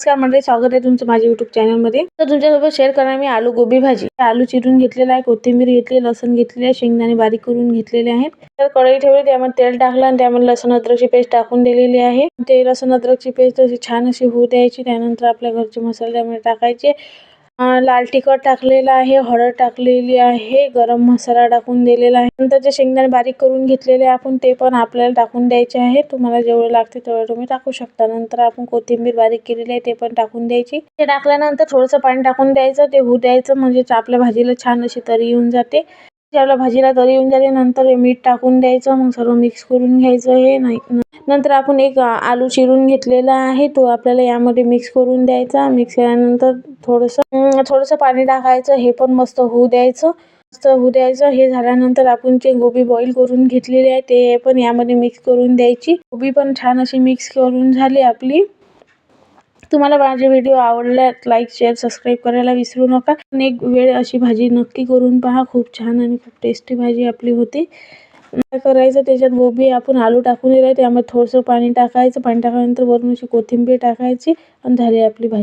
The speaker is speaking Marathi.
नमस्कार मंडळी, स्वागत आहे तुमचं माझ्या YouTube चॅनलमध्ये. तर तुमच्यासोबत शेअर करणार मी आलू गोबी भाजी. आलू चिरून घेतलेला आहे, कोथिंबीर घेतली, लसूण घेतलेले आहे, शेंगदाणे बारीक करून घेतलेले आहेत. तर कढई ठेवली, त्यामध्ये तेल टाकलं आणि त्यामध्ये लसूण अद्रकची पेस्ट टाकून दिलेली आहे. ते लसूण अद्रकची पेस्ट अशी छान अशी होऊ द्यायची. त्यानंतर आपल्या घरचे मसाले त्यामध्ये टाकायचे. लाल तिखट टाकलेला आहे, हळद टाकलेली आहे, गरम मसाला टाकून दिलेला आहे. नंतर जे शेंगदाणे बारीक करून घेतलेले आपण ते पण आपल्याला टाकून द्यायचे आहे. तुम्हाला जेवढे लागते तेवढे तुम्ही टाकू शकता. नंतर आपण कोथिंबीर बारीक केलेली आहे ते पण टाकून द्यायची. ते टाकल्यानंतर थोडंसं पाणी टाकून द्यायचं, ते होऊ द्यायचं, म्हणजे आपल्या भाजीला छान अशी तरी येऊन जाते. आपल्या भाजीला तरी येऊन जाते नंतर मीठ टाकून द्यायचं. मग सर्व मिक्स करून घ्यायचं. हे नाही नंतर आपण एक आलू चिरून घेतलेला आहे, तो आपल्याला यामध्ये मिक्स करून द्यायचा. मिक्स केल्यानंतर थोडंसं पाणी टाकायचं. हे पण मस्त होऊ द्यायचं. हे झाल्यानंतर आपण जे गोबी बॉईल करून घेतलेली आहे ते पण यामध्ये मिक्स करून द्यायची. गोबी पण छान अशी मिक्स करून झाली आपली. तुम्हाला माझे व्हिडिओ आवडल्यास लाईक, शेअर, सबस्क्राईब करायला विसरू नका. एक वेळ अशी भाजी नक्की करून पहा. खूप छान आणि खूप टेस्टी भाजी आपली होते. काय करायचं, त्याच्यात गोबी आपण आलू टाकून दिला, त्यामध्ये थोडंसं पाणी टाकायचं. पाणी टाकल्यानंतर वरून अशी कोथिंबीर टाकायची आणि झाली आपली भाजी.